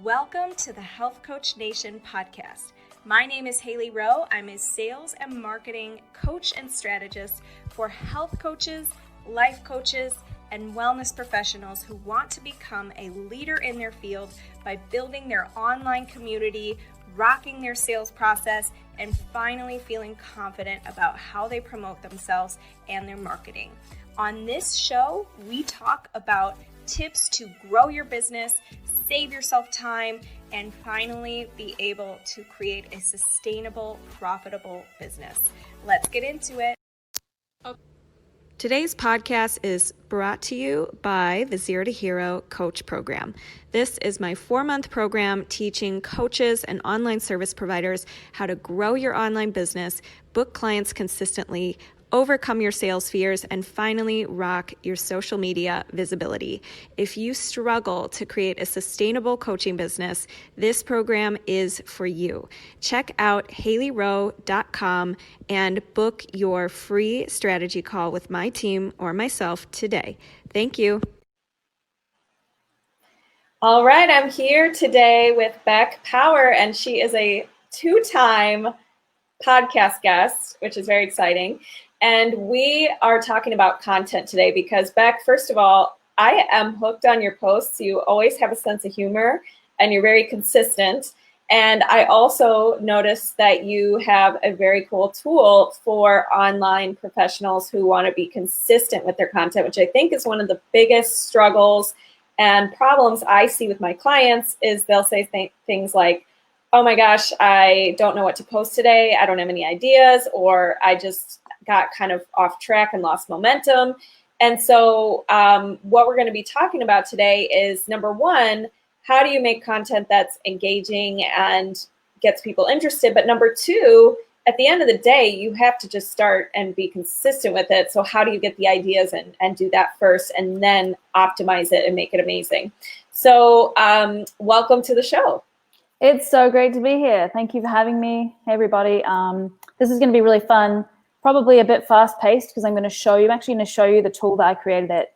Welcome to the Health Coach Nation podcast. My name is Hailey Rowe. I'm a sales and marketing coach and strategist for health coaches, life coaches, and wellness professionals who want to become a leader in their field by building their online community, rocking their sales process, and finally feeling confident about how they promote themselves and their marketing. On this show, we talk about tips to grow your business, save yourself time, and finally be able to create a sustainable, profitable business. Let's get into it. Today's podcast is brought to you by the Zero to Hero Coach Program. This is my 4-month program teaching coaches and online service providers how to grow your online business, book clients consistently, overcome your sales fears, and finally rock your social media visibility. If you struggle to create a sustainable coaching business, this program is for you. Check out HaileyRowe.com and book your free strategy call with my team or myself today. Thank you. All right, I'm here today with Beck Power, and she is a 2-time podcast guest, which is very exciting. And we are talking about content today because, Beck, first of all, I am hooked on your posts. You always have a sense of humor and you're very consistent. And I also noticed that you have a very cool tool for online professionals who want to be consistent with their content, which I think is one of the biggest struggles and problems I see with my clients is they'll say things like, oh my gosh, I don't know what to post today. I don't have any ideas, or I just got kind of off track and lost momentum. And so what we're going to be talking about today is, number one, how do you make content that's engaging and gets people interested? But number two, at the end of the day, you have to just start and be consistent with it. So how do you get the ideas and do that first and then optimize it and make it amazing? So welcome to the show. It's so great to be here. Thank you for having me. Hey, everybody. This is going to be really fun. Probably a bit fast-paced because I'm actually going to show you the tool that I created that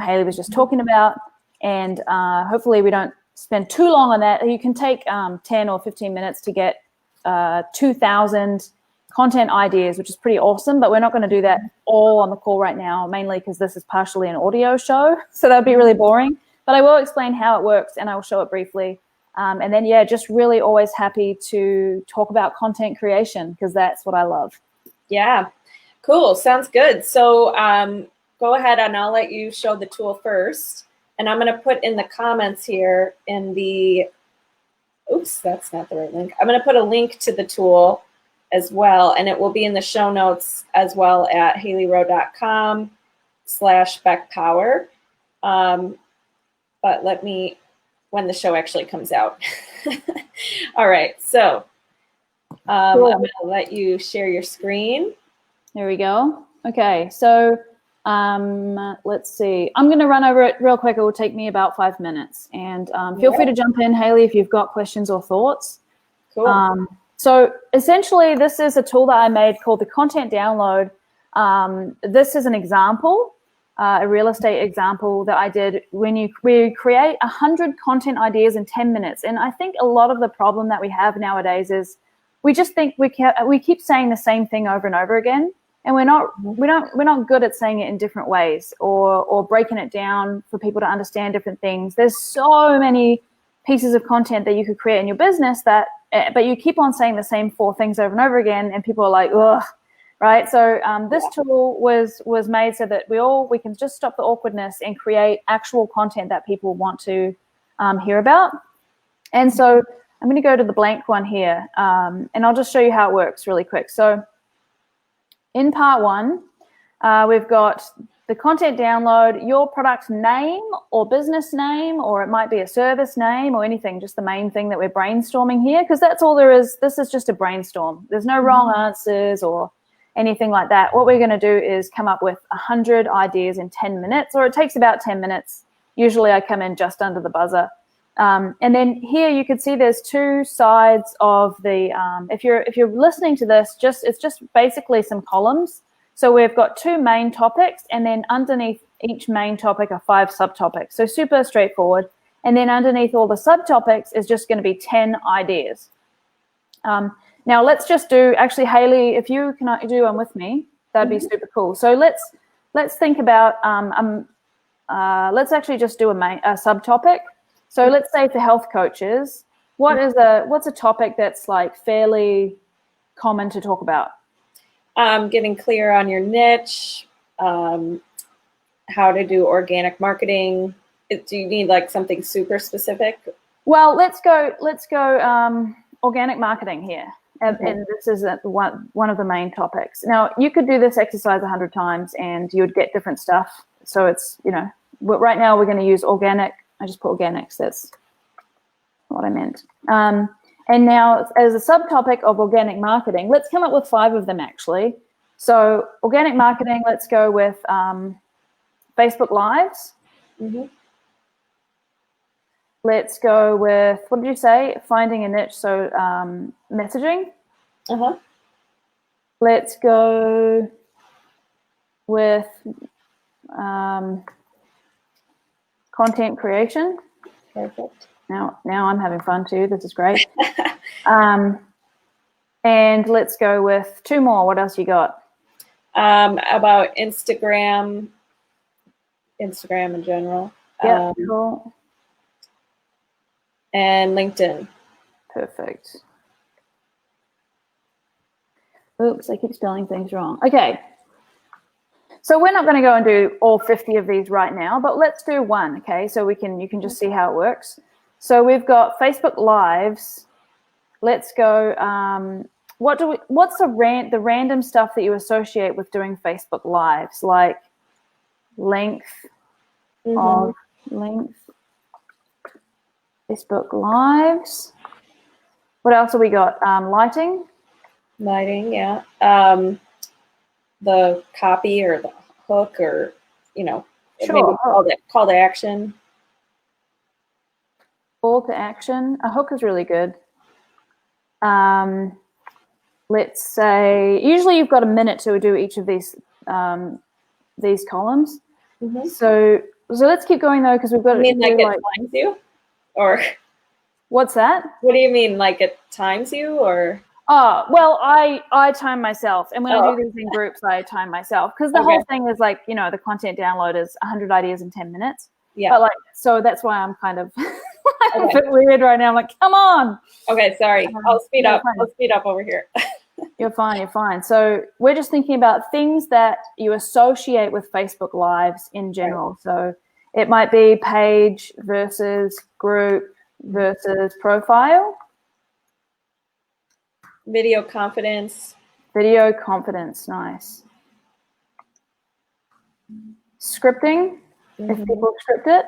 Hailey was just talking about. And hopefully we don't spend too long on that. You can take 10 or 15 minutes to get 2,000 content ideas, which is pretty awesome. But we're not going to do that all on the call right now, mainly because this is partially an audio show. So that would be really boring. But I will explain how it works and I will show it briefly. And then, just really always happy to talk about content creation because that's what I love. Yeah, cool. Sounds good. So go ahead and I'll let you show the tool first. And I'm going to put in the comments here oops, that's not the right link. I'm going to put a link to the tool as well. And it will be in the show notes as well at HaileyRowe.com/Beck Power. But let me, when the show actually comes out. All right. So cool. I'm going to let you share your screen. There we go. Okay, so let's see. I'm going to run over it real quick. It will take me about 5 minutes. And feel free to jump in, Hailey, if you've got questions or thoughts. Cool. So essentially, this is a tool that I made called the Content Download. This is an example, a real estate example that I did we create 100 content ideas in 10 minutes. And I think a lot of the problem that we have nowadays is we just think we keep saying the same thing over and over again, and we're not good at saying it in different ways or breaking it down for people to understand different things. There's so many pieces of content that you could create in your business but you keep on saying the same 4 things over and over again, and people are like, ugh, right? So this tool was made so that we can just stop the awkwardness and create actual content that people want to hear about. And so I'm going to go to the blank one here, and I'll just show you how it works really quick. So in part 1, we've got the content download, your product name or business name, or it might be a service name or anything, just the main thing that we're brainstorming here, because that's all there is. This is just a brainstorm. There's no wrong answers or anything like that. What we're going to do is come up with 100 ideas in 10 minutes, or it takes about 10 minutes. Usually I come in just under the buzzer. And then here you can see there's 2 sides of the, if you're listening to this, it's just basically some columns. So we've got 2 main topics, and then underneath each main topic are 5 subtopics. So super straightforward. And then underneath all the subtopics is just going to be 10 ideas. Now let's just do, actually, Hailey, if you can do one with me, that'd be super cool. So let's think about, let's actually just do a subtopic. So let's say for health coaches, what's a topic that's like fairly common to talk about? Getting clear on your niche, how to do organic marketing. Do you need like something super specific? Well, let's go organic marketing here. And this is one of the main topics. Now, you could do this exercise 100 times and you would get different stuff. So it's, right now we're going to use organic. I just put organics. That's what I meant. And now, as a subtopic of organic marketing, let's come up with 5 of them, actually. So organic marketing, let's go with Facebook Lives. Let's go with, what did you say? Finding a niche, so messaging. Let's go with content creation. Perfect. Now I'm having fun too. This is great. And let's go with 2 more. What else you got? About Instagram in general. Yeah, cool. And LinkedIn. Perfect. Oops, I keep spelling things wrong. Okay. So we're not going to go and do all 50 of these right now, but let's do one, okay? So you can just see how it works. So we've got Facebook Lives. Let's go. What's the random stuff that you associate with doing Facebook Lives, like length of Facebook Lives. What else have we got? Lighting. Lighting, yeah. The copy or the hook, or Sure. maybe call to action. Call to action. A hook is really good. Let's say usually you've got a minute to do each of these columns. So let's keep going though, because we've got. You mean like it times you, or what's that? What do you mean, like it times you, or? Oh, well, I time myself, and when I do these in groups, I time myself, because the whole thing is like, the content download is 100 ideas in 10 minutes. Yeah. But so that's why I'm kind of a bit weird right now. I'm like, come on. Okay, sorry. I'll speed up. I'll speed up over here. You're fine. So we're just thinking about things that you associate with Facebook Lives in general. Right. So it might be page versus group versus profile. Video confidence. Nice. Scripting, if people script it.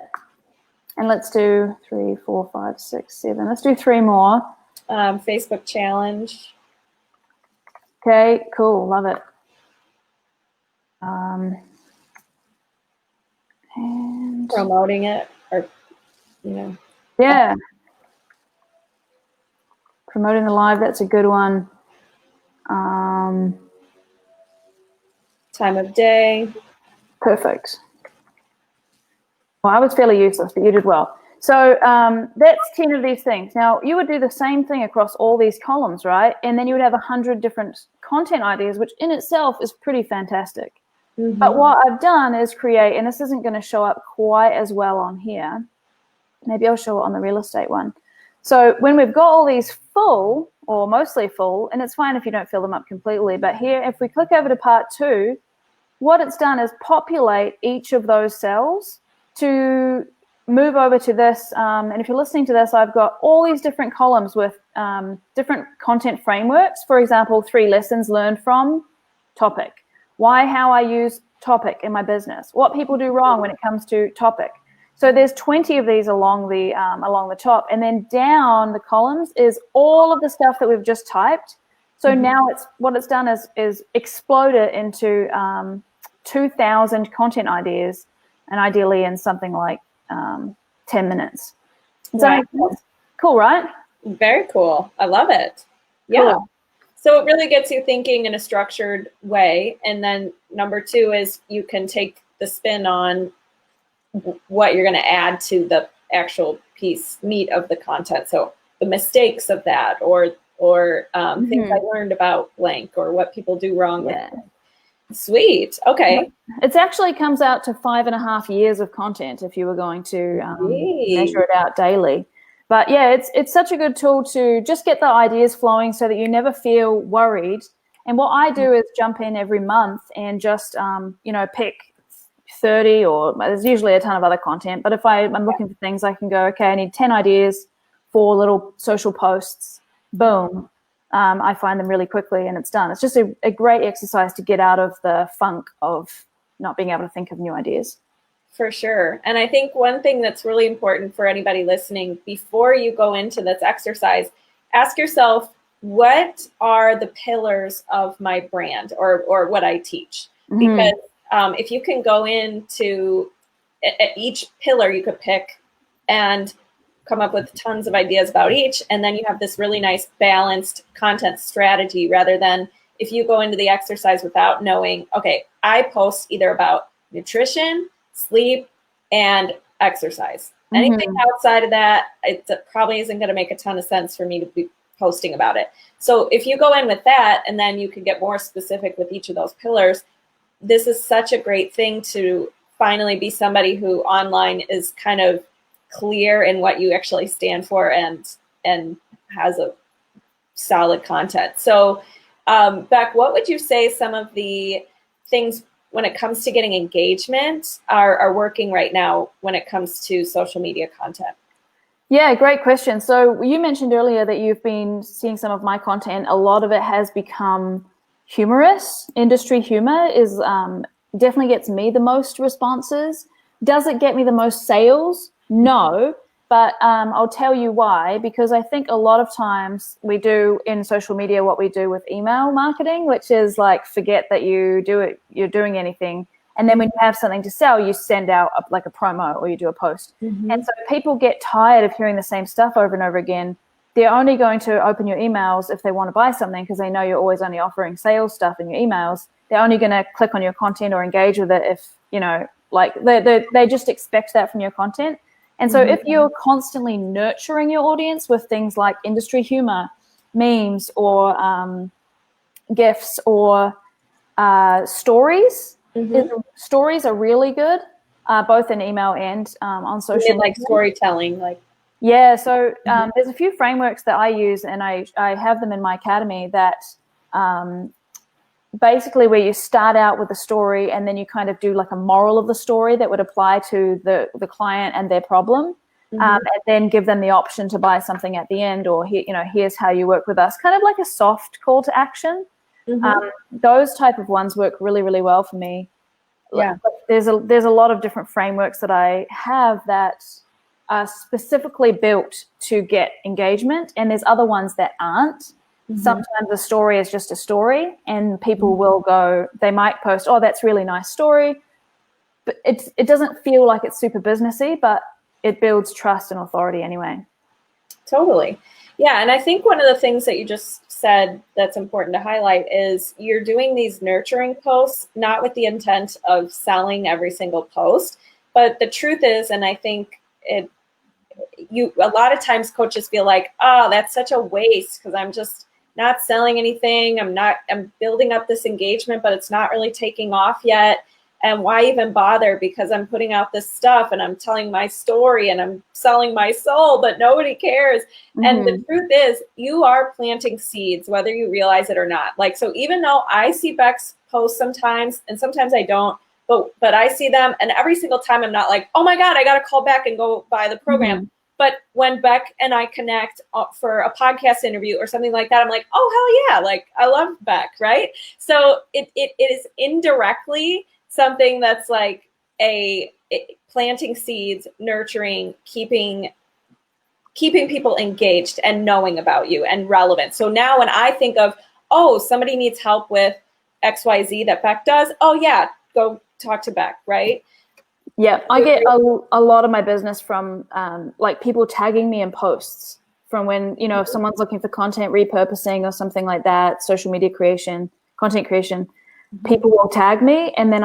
And let's do 3, 4, 5, 6, 7. Let's do 3 more. Facebook challenge. Okay, cool. Love it. And promoting it, or Yeah. Promoting the live, that's a good one. Time of day. Perfect. Well, I was fairly useless, but you did well. So that's 10 of these things. Now, you would do the same thing across all these columns, right? And then you would have 100 different content ideas, which in itself is pretty fantastic. But what I've done is create, and this isn't going to show up quite as well on here. Maybe I'll show it on the real estate one. So when we've got all these full, or mostly full, and it's fine if you don't fill them up completely, but here, if we click over to part 2, what it's done is populate each of those cells to move over to this. And if you're listening to this, I've got all these different columns with different content frameworks. For example, 3 lessons learned from topic. Why, how I use topic in my business. What people do wrong when it comes to topic. So there's 20 of these along the top, and then down the columns is all of the stuff that we've just typed. So now what it's done is explode it into 2,000 content ideas, and ideally in something like 10 minutes. Does that make sense? Cool, right? Very cool. I love it. Yeah. Cool. So it really gets you thinking in a structured way. And then number 2 is you can take the spin on what you're going to add to the actual meat of the content. So the mistakes of that, or things I learned about blank, or what people do wrong with it. Sweet. Okay. It actually comes out to 5.5 years of content if you were going to measure it out daily. But yeah, it's such a good tool to just get the ideas flowing so that you never feel worried. And what I do is jump in every month and just, pick 30, or there's usually a ton of other content. But if I'm looking for things, I can go, okay, I need 10 ideas for little social posts. Boom. I find them really quickly and it's done. It's just a great exercise to get out of the funk of not being able to think of new ideas. For sure. And I think one thing that's really important for anybody listening, before you go into this exercise, ask yourself, what are the pillars of my brand or what I teach? Because if you can go into each pillar, you could pick and come up with tons of ideas about each, and then you have this really nice balanced content strategy, rather than if you go into the exercise without knowing, okay, I post either about nutrition, sleep, and exercise. Anything outside of that, it probably isn't going to make a ton of sense for me to be posting about it. So if you go in with that, and then you can get more specific with each of those pillars, this is such a great thing to finally be somebody who online is kind of clear in what you actually stand for and has a solid content. So Beck, what would you say some of the things when it comes to getting engagement are working right now when it comes to social media content? Yeah, great question. So you mentioned earlier that you've been seeing some of my content. A lot of it has become humorous. Industry humor is definitely gets me the most responses. Does it get me the most sales? No, but I'll tell you why, because I think a lot of times we do in social media what we do with email marketing, which is like forget that you're doing anything. And then when you have something to sell, you send out like a promo or you do a post. And so people get tired of hearing the same stuff over and over again. They're only going to open your emails if they want to buy something, because they know you're always only offering sales stuff in your emails. They're only going to click on your content or engage with it if, they just expect that from your content. And so if you're constantly nurturing your audience with things like industry humor, memes, or GIFs, or stories, stories are really good, both in email and on social media. Like storytelling, Yeah, so there's a few frameworks that I use, and I have them in my academy that basically where you start out with a story and then you kind of do like a moral of the story that would apply to the client and their problem, and then give them the option to buy something at the end, or here's how you work with us, kind of like a soft call to action. Those type of ones work really, really well for me. Yeah, there's a lot of different frameworks that I have that are specifically built to get engagement, and there's other ones that aren't. Sometimes the story is just a story, and people will go, they might post, oh, that's a really nice story, but it doesn't feel like it's super businessy, but it builds trust and authority anyway. Totally. Yeah, and I think one of the things that you just said that's important to highlight is you're doing these nurturing posts, not with the intent of selling every single post, but the truth is, and I think a lot of times coaches feel like, oh, that's such a waste because I'm just not selling anything. I'm building up this engagement, but it's not really taking off yet. And why even bother? Because I'm putting out this stuff and I'm telling my story and I'm selling my soul, but nobody cares. And the truth is, you are planting seeds, whether you realize it or not. So even though I see Beck's posts sometimes, and sometimes I don't, but I see them, and every single time I'm not like, oh my God, I got to call Beck and go buy the program. But when Beck and I connect for a podcast interview or something like that, I'm like, oh, hell yeah. I love Beck, right? So it is indirectly something that's like planting seeds, nurturing, keeping people engaged and knowing about you and relevant. So now when I think of, oh, somebody needs help with XYZ that Beck does, oh yeah, go talk to Beck, right? Yeah, I get a lot of my business from people tagging me in posts from when, if someone's looking for content repurposing or something like that, social media creation, content creation. people will tag me, and then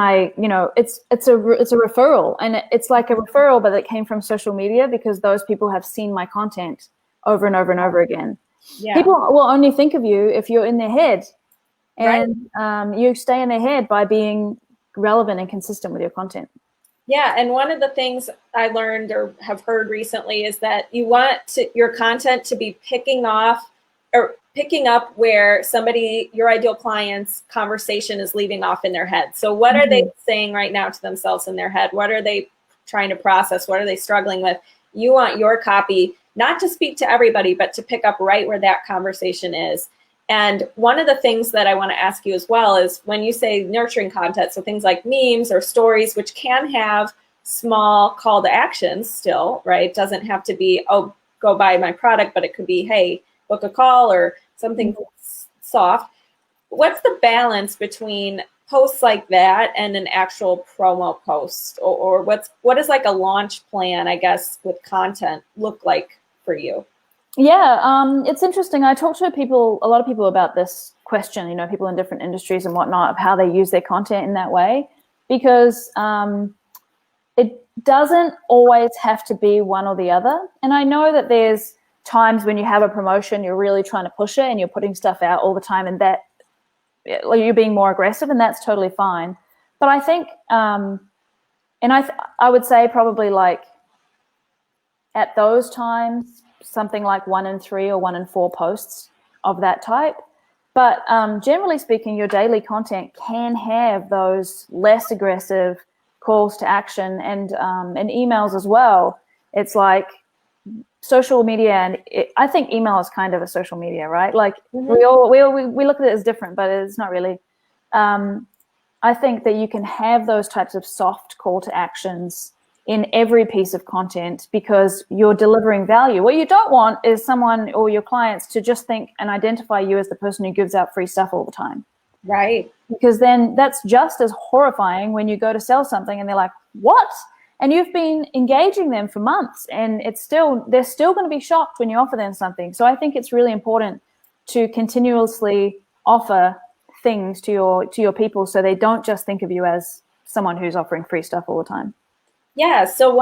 it's a referral, and it's like a referral, but it came from social media because those people have seen my content over and over and over again. Yeah. People will only think of you if you're in their head, and you stay in their head by being relevant and consistent with your content. Yeah, and one of the things I learned or have heard recently is that you want your content to be picking up where your ideal client's conversation is leaving off in their head. So what are they saying right now to themselves in their head? What are they trying to process? What are they struggling with? You want your copy not to speak to everybody, but to pick up right where that conversation is. And one of the things that I want to ask you as well is when you say nurturing content, so things like memes or stories, which can have small call to actions still, right? It doesn't have to be, oh, go buy my product, but it could be, hey, book a call or something soft. What's the balance between posts like that and an actual promo post? Or what is like a launch plan, I guess, with content look like for you? Yeah, it's interesting. I talk to a lot of people about this question, people in different industries and whatnot, of how they use their content in that way, because it doesn't always have to be one or the other. And I know that there's times when you have a promotion, you're really trying to push it and you're putting stuff out all the time, and that you're being more aggressive, and that's totally fine. But I think, and I would say probably like at those times, something like 1 in 3 or 1 in 4 posts of that type. But generally speaking, your daily content can have those less aggressive calls to action and emails as well. It's like social media, and I think email is kind of a social media, right? Like we look at it as different, but it's not really. I think that you can have those types of soft call to actions in every piece of content because you're delivering value. What you don't want is someone or your clients to just think and identify you as the person who gives out free stuff all the time. Right. Because then that's just as horrifying when you go to sell something and they're like, what? And you've been engaging them for months, and they're still going to be shocked when you offer them something. So I think it's really important to continuously offer things to your people so they don't just think of you as someone who's offering free stuff all the time. Yeah, so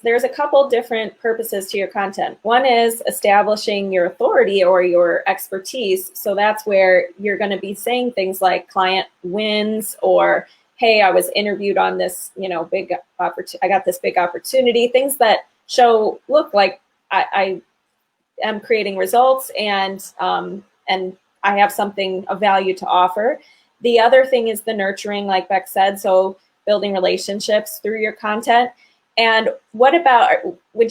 there's a couple different purposes to your content. One is establishing your authority or your expertise. So that's where you're going to be saying things like client wins, or, hey, I was interviewed on this, I got this big opportunity, things that look like I am creating results and I have something of value to offer. The other thing is the nurturing, like Beck said, so building relationships through your content. And would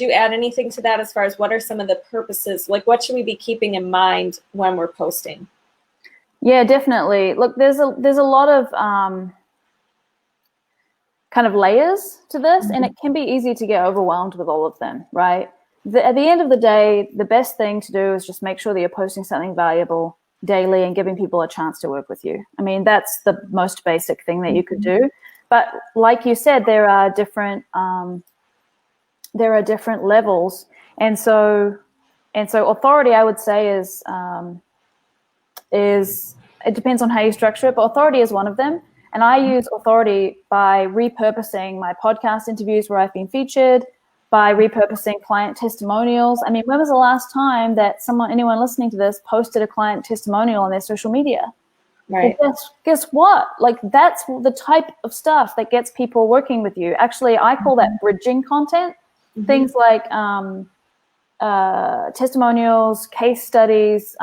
you add anything to that as far as what are some of the purposes? Like, what should we be keeping in mind when we're posting? Yeah, definitely. Look, there's a lot of kind of layers to this, and it can be easy to get overwhelmed with all of them, right? At the end of the day, the best thing to do is just make sure that you're posting something valuable daily and giving people a chance to work with you. I mean, that's the most basic thing that you could do. But like you said, there are different levels, and so authority, I would say, is it depends on how you structure it, but authority is one of them. And I use authority by repurposing my podcast interviews where I've been featured, by repurposing client testimonials. I mean, when was the last time that anyone listening to this posted a client testimonial on their social media? Right. Well, guess what? Like, that's the type of stuff that gets people working with you. Actually, I call that bridging content. Things like testimonials, case studies,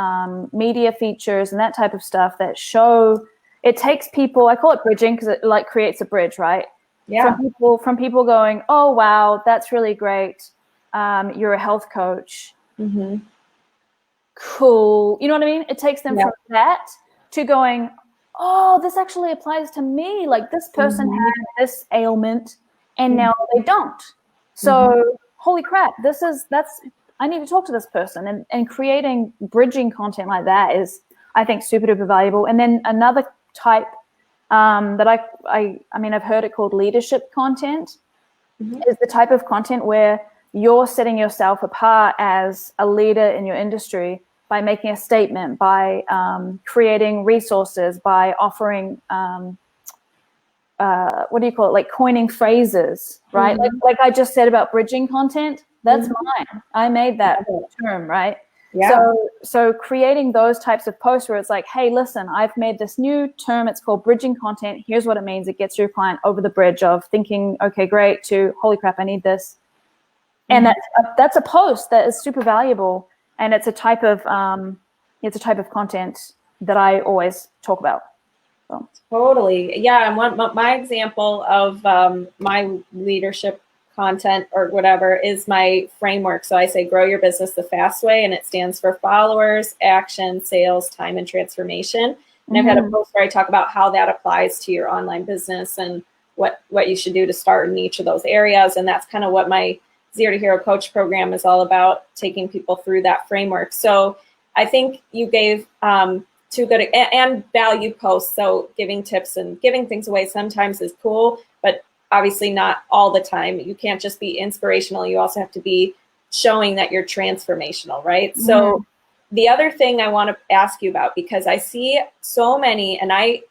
media features, and that type of stuff that show. It takes people. I call it bridging because it like creates a bridge, right? Yeah. From people going, oh wow, that's really great. You're a health coach. Cool. You know what I mean? It takes them from that to going, oh, this actually applies to me. Like, this person had this ailment and now they don't. So holy crap, I need to talk to this person. And creating bridging content like that is, I think, super duper valuable. And then another type that I've heard it called leadership content is the type of content where you're setting yourself apart as a leader in your industry by making a statement, by creating resources, by offering what do you call it, like coining phrases, right? Like I just said about bridging content, that's mine. I made that term, right? Yeah. So creating those types of posts where it's like, hey, listen, I've made this new term. It's called bridging content. Here's what it means. It gets your client over the bridge of thinking, okay, great, to holy crap, I need this. And that's a post that is super valuable, and it's a type of content that I always talk about. So. Totally. Yeah. And my example of my leadership content or whatever is my framework. So I say grow your business the fast way, and it stands for followers, action, sales, time, and transformation. And I've had a post where I talk about how that applies to your online business and what you should do to start in each of those areas. And that's kind of what my Zero to Hero Coach program is all about, taking people through that framework. So I think you gave two good and value posts. So giving tips and giving things away sometimes is cool, but obviously not all the time. You can't just be inspirational. You also have to be showing that you're transformational, right? So the other thing I want to ask you about, because I see so many, and I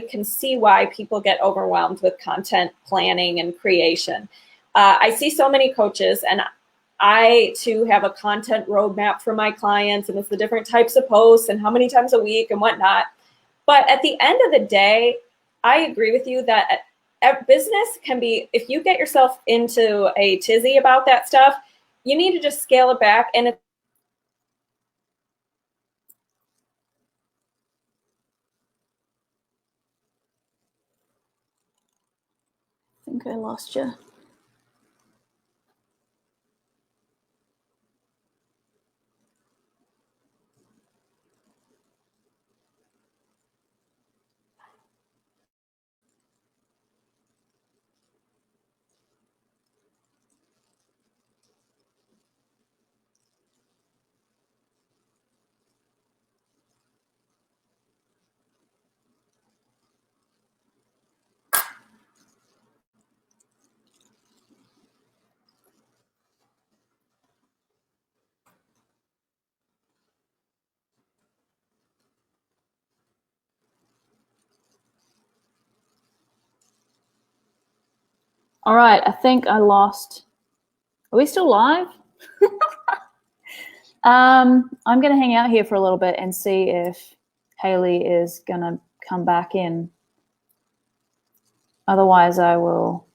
can see why people get overwhelmed with content planning and creation. I see so many coaches, and I too have a content roadmap for my clients, and it's the different types of posts and how many times a week and whatnot. But at the end of the day, I agree with you that business can be, if you get yourself into a tizzy about that stuff, you need to just scale it back. And it's I think I lost you. All right, I think I lost. Are we still live? I'm going to hang out here for a little bit and see if Hailey is going to come back in. Otherwise, I will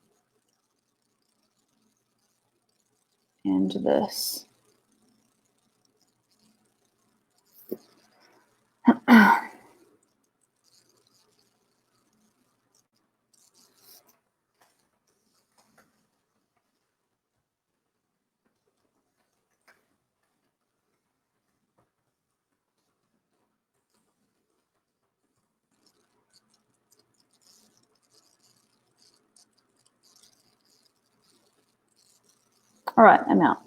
end this. All right, I'm out.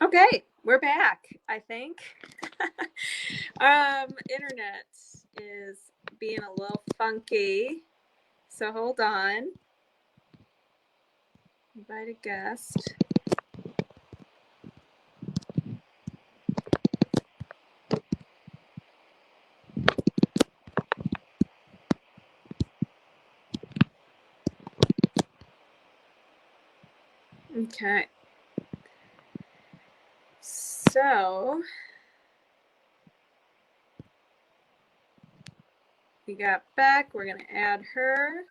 Okay, we're back, I think. Internet is being a little funky, so hold on. Invite a guest. Okay. So we got Beck. We're going to add her.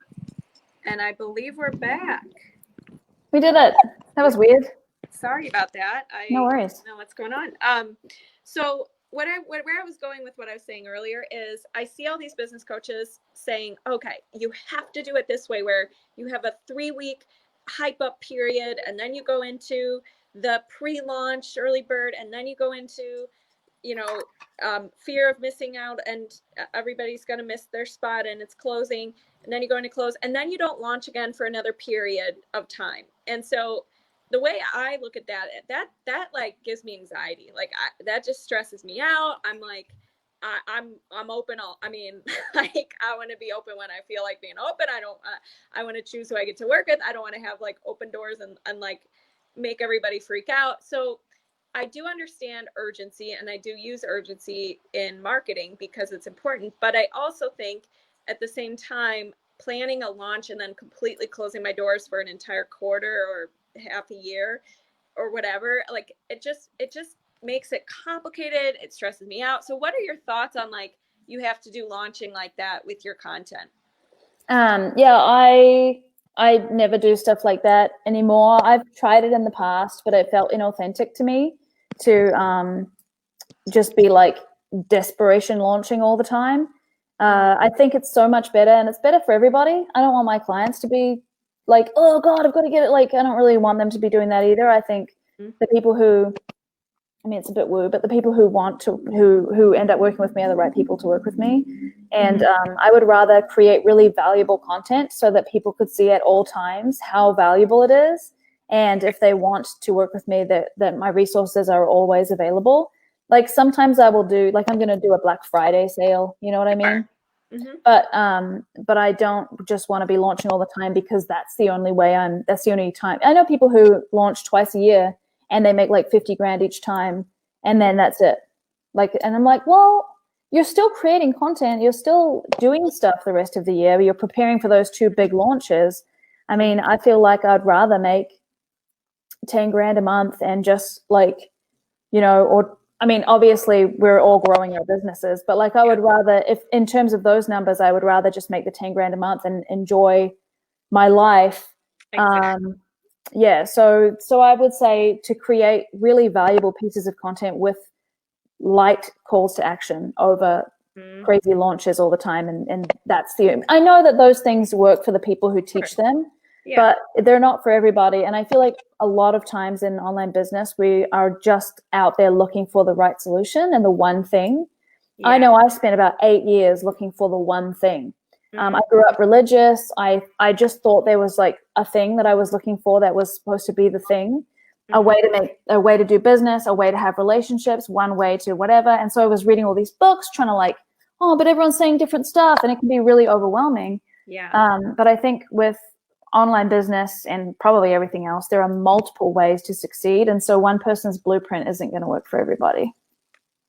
And I believe we're back. We did it. That was weird. Sorry about that. No worries. I don't know what's going on. So where I was going with what I was saying earlier is I see all these business coaches saying, okay, you have to do it this way, where you have a 3-week hype up period, and then you go into the pre-launch early bird, and then you go into, fear of missing out, and everybody's going to miss their spot and it's closing, and then you go into close, and then you don't launch again for another period of time. And so the way I look at that like gives me anxiety. Like that just stresses me out. I'm like, I'm open. Like I want to be open when I feel like being open. I want to choose who I get to work with. I don't want to have like open doors and like make everybody freak out. So I do understand urgency, and I do use urgency in marketing because it's important. But I also think at the same time, planning a launch and then completely closing my doors for an entire quarter or half a year or whatever, like it just makes it complicated. It stresses me out. So what are your thoughts on like you have to do launching like that with your content? Yeah, I never do stuff like that anymore. I've tried it in the past, but it felt inauthentic to me to just be like desperation launching all the time. I think it's so much better, and it's better for everybody. I don't want my clients to be like, oh God, I've got to get it. Like, I don't really want them to be doing that either. I think the people who, I mean, it's a bit woo, but the people who want to, who end up working with me are the right people to work with me. And I would rather create really valuable content so that people could see at all times how valuable it is. And if they want to work with me, that my resources are always available. Like sometimes I will do, like I'm going to do a Black Friday sale, you know what I mean? But I don't just want to be launching all the time because that's the only time. I know people who launch twice a year and they make like 50 grand each time, and then that's it. Like, and I'm like, well, you're still creating content, you're still doing stuff the rest of the year, you're preparing for those 2 big launches. I mean, I feel like I'd rather make 10 grand a month and just like, or I mean, obviously we're all growing our businesses, but like I would rather, if in terms of those numbers, I would rather just make the 10 grand a month and enjoy my life. Exactly. Yeah. So I would say to create really valuable pieces of content with light calls to action over crazy launches all the time. And that's I know that those things work for the people who teach them. Yeah. But they're not for everybody. And I feel like a lot of times in online business, we are just out there looking for the right solution and the one thing. Yeah. I know I spent about 8 years looking for the one thing. I grew up religious. I just thought there was like a thing that I was looking for that was supposed to be the thing, a way to do business, a way to have relationships, one way to whatever. And so I was reading all these books trying to like, oh, but everyone's saying different stuff, and it can be really overwhelming. Yeah. But I think with online business and probably everything else, there are multiple ways to succeed. And so one person's blueprint isn't going to work for everybody.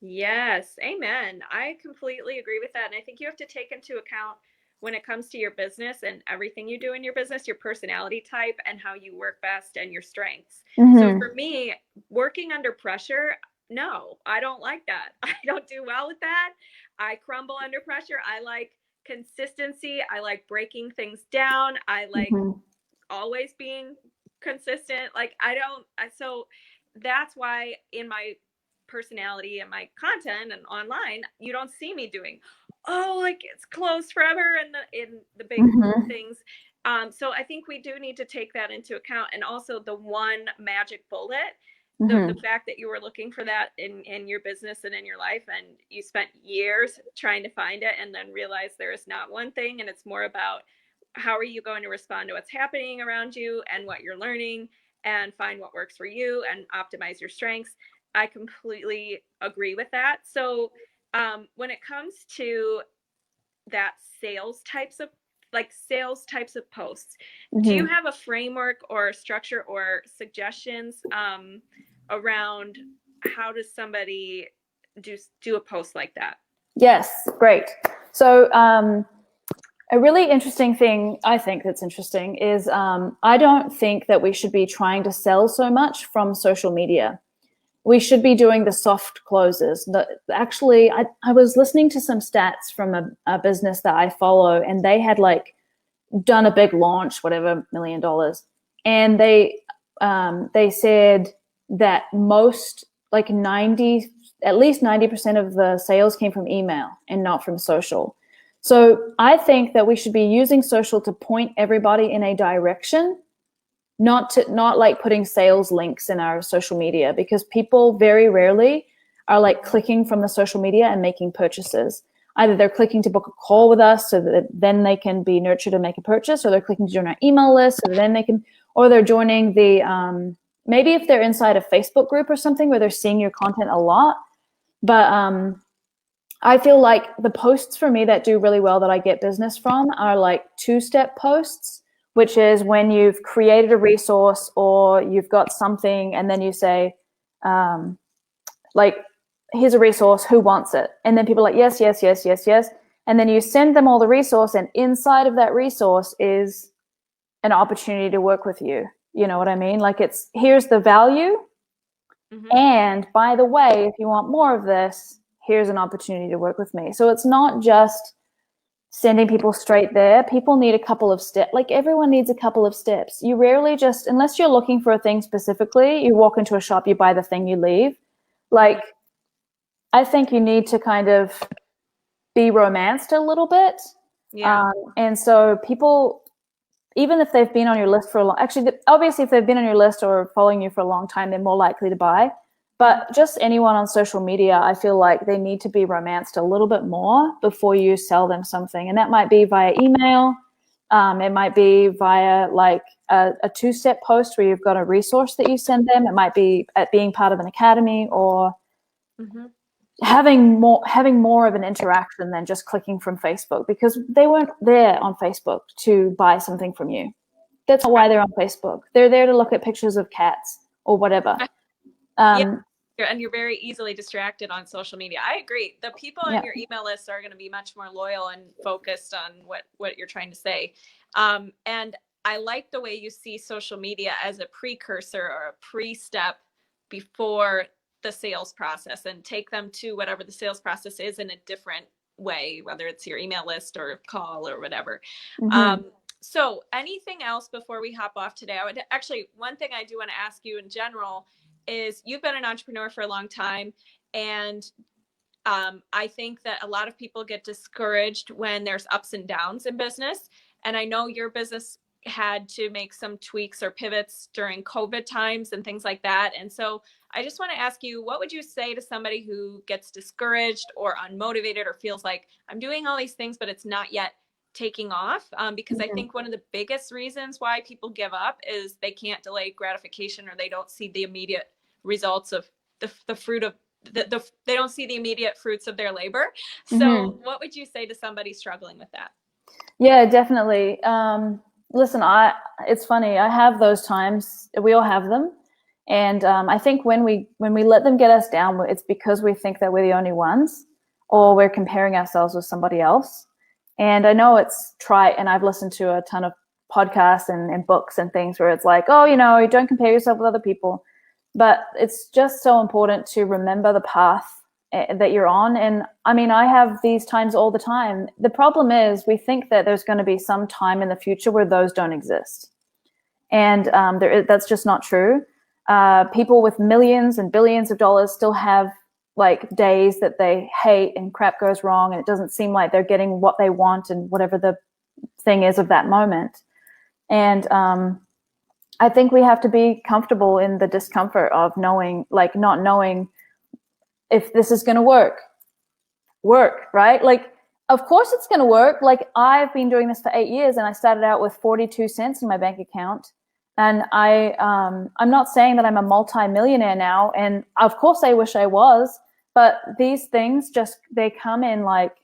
Yes. Amen. I completely agree with that. And I think you have to take into account when it comes to your business and everything you do in your business, your personality type and how you work best and your strengths. So for me, working under pressure, no, I don't like that. I don't do well with that. I crumble under pressure. I like consistency. I like breaking things down. I like always being consistent. Like so that's why in my personality and my content and online, you don't see me doing, oh, like it's closed forever and in the big things. So I think we do need to take that into account. And also the one magic bullet, the fact that you were looking for that in your business and in your life, and you spent years trying to find it and then realize there is not one thing. And it's more about how are you going to respond to what's happening around you and what you're learning and find what works for you and optimize your strengths. I completely agree with that. So when it comes to that sales types of posts, do you have a framework or structure or suggestions around how does somebody do a post like that? Yes, great. So a really interesting thing I think that's interesting is I don't think that we should be trying to sell so much from social media. We should be doing the soft closes. Actually, I was listening to some stats from a business that I follow, and they had like done a big launch, whatever, $1 million. And they said that at least 90% of the sales came from email and not from social. So I think that we should be using social to point everybody in a direction, not like putting sales links in our social media, because people very rarely are like clicking from the social media and making purchases. Either they're clicking to book a call with us so that then they can be nurtured and make a purchase, or they're clicking to join our email list so that then they can, or they're joining the, maybe if they're inside a Facebook group or something where they're seeing your content a lot. But I feel like the posts for me that do really well that I get business from are like 2-step posts, which is when you've created a resource or you've got something and then you say, like, here's a resource, who wants it? And then people are like, yes, yes, yes, yes, yes. And then you send them all the resource, and inside of that resource is an opportunity to work with you. You know what I mean? Like, it's, here's the value. And by the way, if you want more of this, here's an opportunity to work with me. So it's not just sending people straight there. People need a couple of steps. Like, everyone needs a couple of steps. You rarely just, unless you're looking for a thing specifically, you walk into a shop, you buy the thing, you leave. Like, I think you need to kind of be romanced a little bit. Yeah. And so people, even if they've been on your list for a long, actually, obviously, if they've been on your list or following you for a long time, they're more likely to buy. But just anyone on social media, I feel like they need to be romanced a little bit more before you sell them something. And that might be via email. It might be via like a 2-step post where you've got a resource that you send them. It might be at being part of an academy, or having more of an interaction than just clicking from Facebook, because they weren't there on Facebook to buy something from you. That's not why they're on Facebook. They're there to look at pictures of cats or whatever. Yeah, and you're very easily distracted on social media. I agree. The people on your email list are going to be much more loyal and focused on what you're trying to say. And I like the way you see social media as a precursor or a pre-step before the sales process, and take them to whatever the sales process is in a different way, whether it's your email list or call or whatever. So anything else before we hop off today? One thing I do want to ask you in general is, you've been an entrepreneur for a long time, and I think that a lot of people get discouraged when there's ups and downs in business. And I know your business had to make some tweaks or pivots during COVID times and things like that. And so I just want to ask you, what would you say to somebody who gets discouraged or unmotivated or feels like, I'm doing all these things, but it's not yet taking off? Because I think one of the biggest reasons why people give up is they can't delay gratification, or they don't see the immediate results of the fruit of they don't see the immediate fruits of their labor. So what would you say to somebody struggling with that? Yeah, definitely. Listen, it's funny. I have those times. We all have them. And I think when we let them get us down, it's because we think that we're the only ones, or we're comparing ourselves with somebody else. And I know it's trite, and I've listened to a ton of podcasts and books and things where it's like, oh, you don't compare yourself with other people. But it's just so important to remember the path that you're on. And I mean, I have these times all the time. The problem is, we think that there's going to be some time in the future where those don't exist. And that's just not true. People with millions and billions of dollars still have like days that they hate and crap goes wrong, and it doesn't seem like they're getting what they want and whatever the thing is of that moment. And I think we have to be comfortable in the discomfort of not knowing if this is going to work, right? Like, of course it's going to work. Like, I've been doing this for 8 years, and I started out with 42 cents in my bank account. And I'm not saying that I'm a multi-millionaire now, and of course I wish I was, but these things they come in like,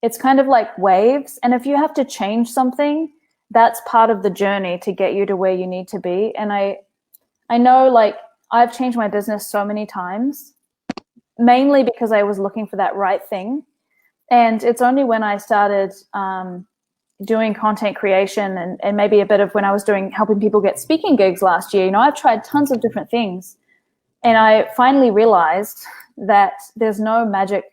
it's kind of like waves. And if you have to change something, that's part of the journey to get you to where you need to be. And I know, like, I've changed my business so many times, mainly because I was looking for that right thing. And it's only when I started doing content creation and maybe a bit of when I was helping people get speaking gigs last year, I've tried tons of different things. And I finally realized that there's no magic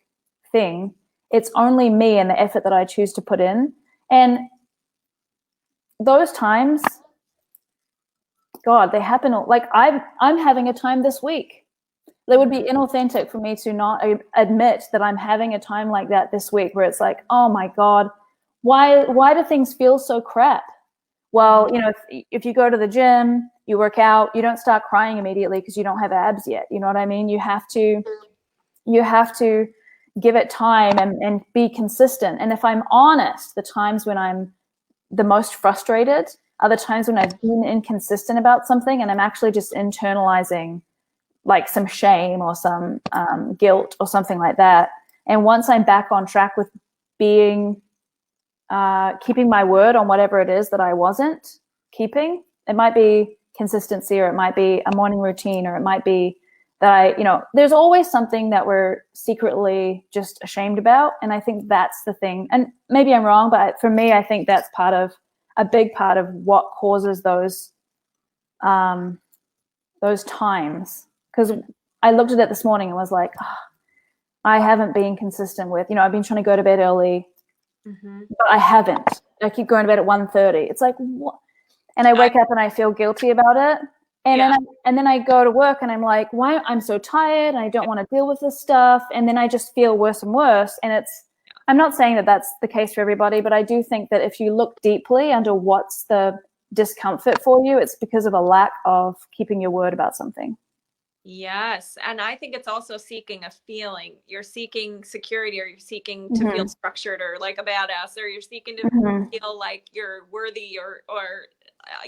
thing. It's only me and the effort that I choose to put in. And those times, God, they happen. Like I'm having a time this week. It would be inauthentic for me to not admit that I'm having a time like that this week, where it's like, oh my God, why do things feel so crap? Well, if you go to the gym, you work out, you don't start crying immediately because you don't have abs yet. You know what I mean? You have to give it time and be consistent. And if I'm honest, the times when I'm the most frustrated are the times when I've been inconsistent about something and I'm actually just internalizing like some shame or some guilt or something like that. And once I'm back on track with keeping my word on whatever it is that I wasn't keeping, it might be consistency, or it might be a morning routine, or it might be that there's always something that we're secretly just ashamed about. And I think that's the thing. And maybe I'm wrong, but for me, I think that's a big part of what causes those times. Because I looked at it this morning and was like, I haven't been consistent with, I've been trying to go to bed early, but I haven't. I keep going to bed at 1:30. It's like, what? And I wake up and I feel guilty about it. And then I go to work and I'm like, why? I'm so tired and I don't want to deal with this stuff. And then I just feel worse and worse. And I'm not saying that that's the case for everybody, but I do think that if you look deeply under what's the discomfort for you, it's because of a lack of keeping your word about something. Yes. And I think it's also seeking a feeling. You're seeking security, or you're seeking to feel structured or like a badass, or you're seeking to feel like you're worthy or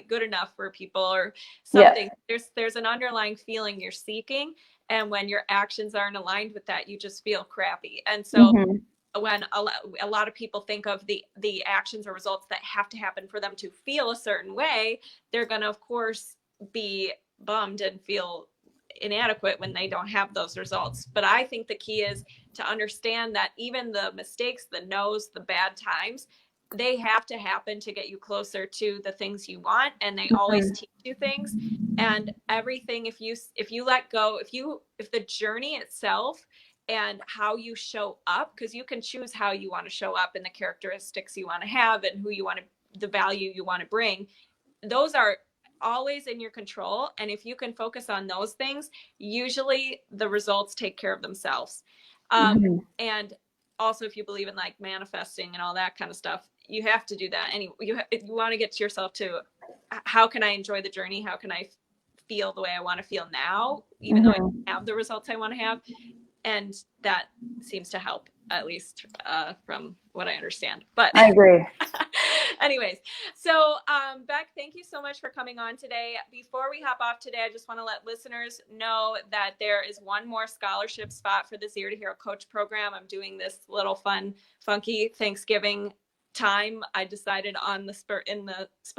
good enough for people or something. Yeah. There's an underlying feeling you're seeking. And when your actions aren't aligned with that, you just feel crappy. And so when a lot of people think of the actions or results that have to happen for them to feel a certain way, they're going to, of course, be bummed and feel inadequate when they don't have those results. But I think the key is to understand that even the mistakes, the no's, the bad times, they have to happen to get you closer to the things you want. And they always teach you things. And everything, if you let go, if the journey itself and how you show up, because you can choose how you want to show up and the characteristics you want to have and the value you want to bring, those are always in your control. And if you can focus on those things, usually the results take care of themselves. And also, if you believe in like manifesting and all that kind of stuff, you have to do that. If you want to get yourself to, how can I enjoy the journey? How can I feel the way I want to feel now, even though I don't have the results I want to have? And that seems to help, at least from what I understand. But I agree. Anyways, so Beck, thank you so much for coming on today. Before we hop off today, I just want to let listeners know that there is one more scholarship spot for the Zero to Hero Coach program. I'm doing this little fun, funky Thanksgiving time. I decided in the spur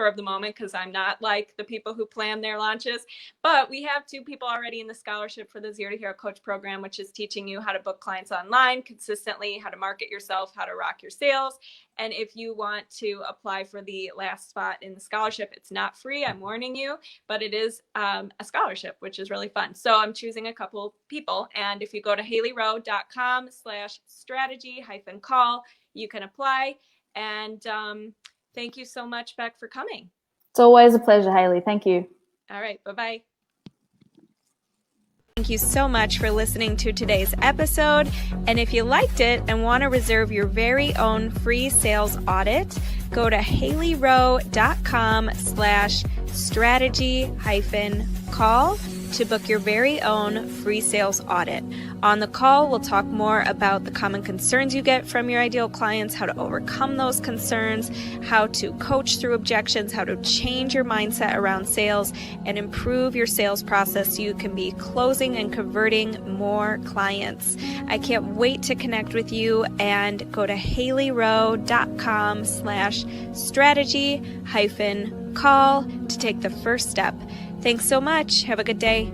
of the moment, because I'm not like the people who plan their launches, but we have 2 people already in the scholarship for the Zero to Hero Coach program, which is teaching you how to book clients online consistently, how to market yourself, how to rock your sales. And if you want to apply for the last spot in the scholarship, it's not free, I'm warning you, but it is a scholarship, which is really fun. So I'm choosing a couple people. And if you go to HaileyRowe.com/strategy-call, you can apply. And thank you so much, Beck, for coming. It's always a pleasure, Hailey. Thank you. All right. Bye-bye. Thank you so much for listening to today's episode. And if you liked it and want to reserve your very own free sales audit, go to HaileyRowe.com/strategy-call to book your very own free sales audit. On the call, we'll talk more about the common concerns you get from your ideal clients, how to overcome those concerns, how to coach through objections, how to change your mindset around sales, and improve your sales process so you can be closing and converting more clients. I can't wait to connect with you, and go to haileyrowe.com/strategy-call to take the first step. Thanks so much. Have a good day.